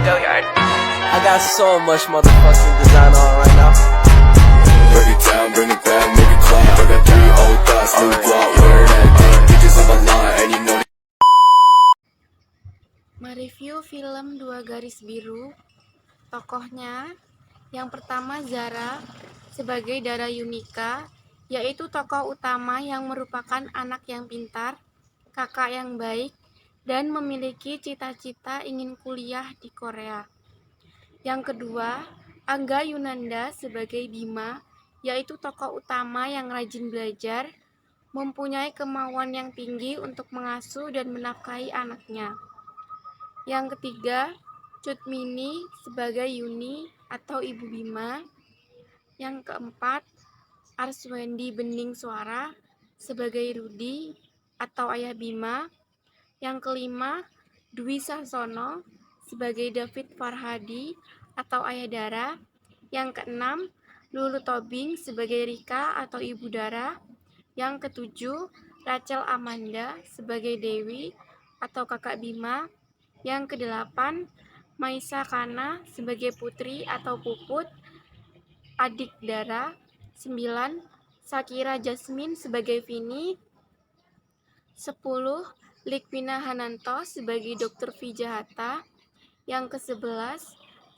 I got so much motherfucking design on right now. Break it down, bring it back, make it clap. I got 3 old thoughts, new block, where that dick, bitches on my line, and you know. Mereview film Dua Garis Biru. Tokohnya, yang pertama Zara sebagai Dara Yunika, yaitu tokoh utama yang merupakan anak yang pintar, kakak yang baik, dan memiliki cita-cita ingin kuliah di Korea. Yang kedua, Angga Yunanda sebagai Bima, yaitu tokoh utama yang rajin belajar, mempunyai kemauan yang tinggi untuk mengasuh dan menafkahi anaknya. Yang ketiga, Cut Mini sebagai Yuni atau Ibu Bima. Yang keempat, Arswendi Bening Suara sebagai Rudi atau Ayah Bima. Yang kelima, Dwi Sahsono sebagai David Farhadi atau Ayah Dara. Yang keenam, Lulu Tobing sebagai Rika atau Ibu Dara. Yang ketujuh, Rachel Amanda sebagai Dewi atau Kakak Bima. Yang kedelapan, Maisa Kana sebagai Putri atau Puput, adik Dara. 9. Sakira Jasmine sebagai Vini. 10. Likwina Hananto sebagai Dr. Vijahata. Yang ke-11,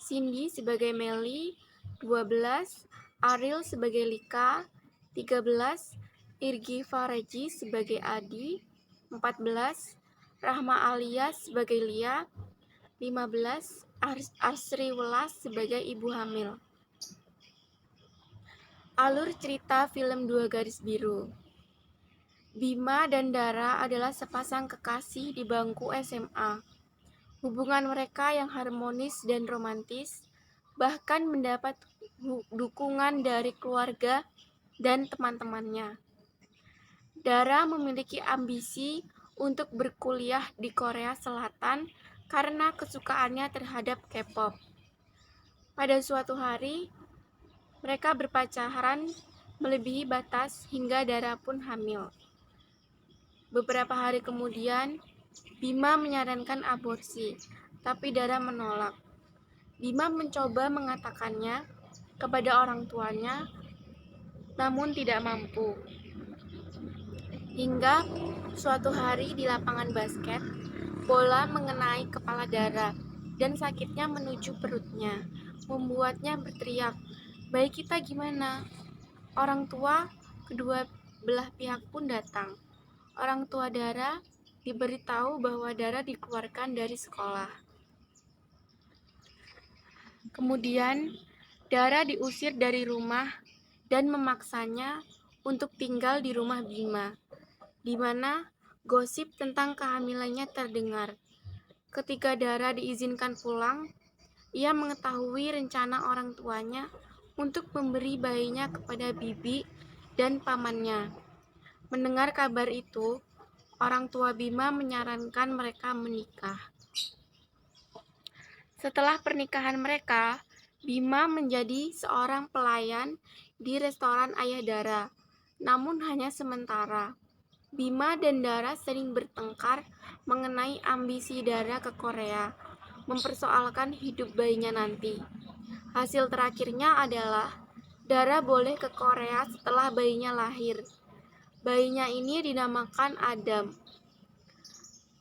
Cindy sebagai Meli. 12. Ariel sebagai Lika. 13. Irgi Faraji sebagai Adi. 14. Rahma Alias sebagai Lia. 15. Asri Welas sebagai ibu hamil. Alur cerita film Dua Garis Biru. Bima dan Dara adalah sepasang kekasih di bangku SMA. Hubungan mereka yang harmonis dan romantis, bahkan mendapat dukungan dari keluarga dan teman-temannya. Dara memiliki ambisi untuk berkuliah di Korea Selatan karena kesukaannya terhadap K-pop. Pada suatu hari, mereka berpacaran melebihi batas hingga Dara pun hamil. Beberapa hari kemudian, Bima menyarankan aborsi, tapi Dara menolak. Bima mencoba mengatakannya kepada orang tuanya, namun tidak mampu. Hingga suatu hari di lapangan basket, bola mengenai kepala Dara dan sakitnya menuju perutnya, membuatnya berteriak, "Baik kita gimana?" Orang tua kedua belah pihak pun datang. Orang tua Dara diberitahu bahwa Dara dikeluarkan dari sekolah. Kemudian, Dara diusir dari rumah dan memaksanya untuk tinggal di rumah Bima, di mana gosip tentang kehamilannya terdengar. Ketika Dara diizinkan pulang, ia mengetahui rencana orang tuanya untuk memberi bayinya kepada bibi dan pamannya. Mendengar kabar itu, orang tua Bima menyarankan mereka menikah. Setelah pernikahan mereka, Bima menjadi seorang pelayan di restoran Ayah Dara, namun hanya sementara. Bima dan Dara sering bertengkar mengenai ambisi Dara ke Korea, mempersoalkan hidup bayinya nanti. Hasil terakhirnya adalah Dara boleh ke Korea setelah bayinya lahir. Bayinya ini dinamakan Adam.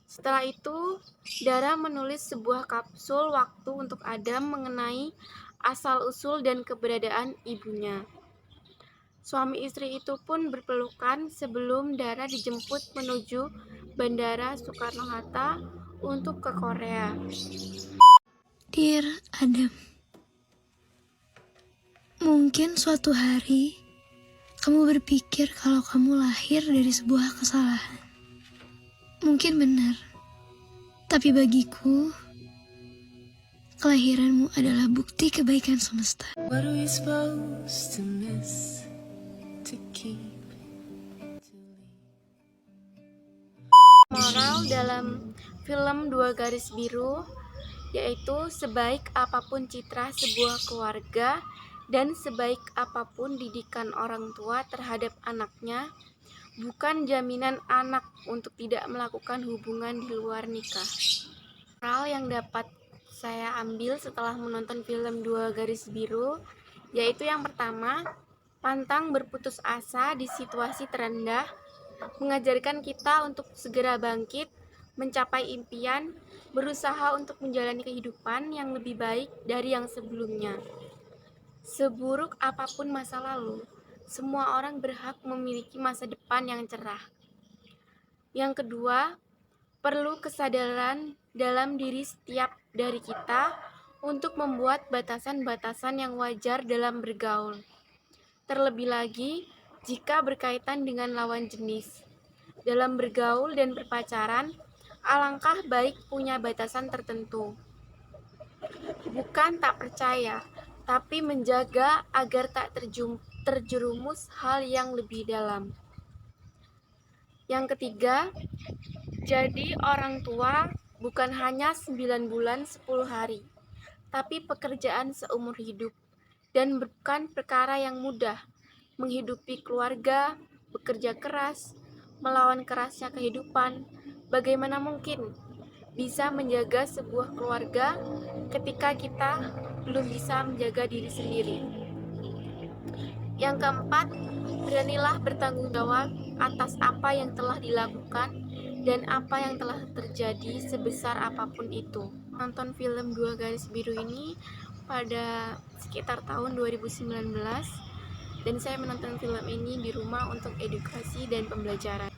Setelah itu, Dara menulis sebuah kapsul waktu untuk Adam mengenai asal-usul dan keberadaan ibunya. Suami istri itu pun berpelukan sebelum Dara dijemput menuju Bandara Soekarno-Hatta untuk ke Korea. Dear Adam, mungkin suatu hari kamu berpikir kalau kamu lahir dari sebuah kesalahan. Mungkin benar, tapi bagiku, kelahiranmu adalah bukti kebaikan semesta. What are we supposed to miss to keep? Moral dalam film Dua Garis Biru yaitu sebaik apapun citra sebuah keluarga dan sebaik apapun didikan orang tua terhadap anaknya, bukan jaminan anak untuk tidak melakukan hubungan di luar nikah. Moral yang dapat saya ambil setelah menonton film Dua Garis Biru, yaitu yang pertama, pantang berputus asa di situasi terendah, mengajarkan kita untuk segera bangkit, mencapai impian, berusaha untuk menjalani kehidupan yang lebih baik dari yang sebelumnya. Seburuk apapun masa lalu, semua orang berhak memiliki masa depan yang cerah. Yang kedua, perlu kesadaran dalam diri setiap dari kita untuk membuat batasan-batasan yang wajar dalam bergaul. Terlebih lagi, jika berkaitan dengan lawan jenis. Dalam bergaul dan berpacaran, alangkah baik punya batasan tertentu. Bukan tak percaya, tapi menjaga agar tak terjerumus hal yang lebih dalam. Yang ketiga, jadi orang tua bukan hanya 9 bulan 10 hari, tapi pekerjaan seumur hidup, dan bukan perkara yang mudah. Menghidupi keluarga, bekerja keras, melawan kerasnya kehidupan, bagaimana mungkin bisa menjaga sebuah keluarga ketika kita belum bisa menjaga diri sendiri. Yang keempat, beranilah bertanggung jawab atas apa yang telah dilakukan dan apa yang telah terjadi sebesar apapun itu. Nonton film Dua Garis Biru ini pada sekitar tahun 2019 dan saya menonton film ini di rumah untuk edukasi dan pembelajaran.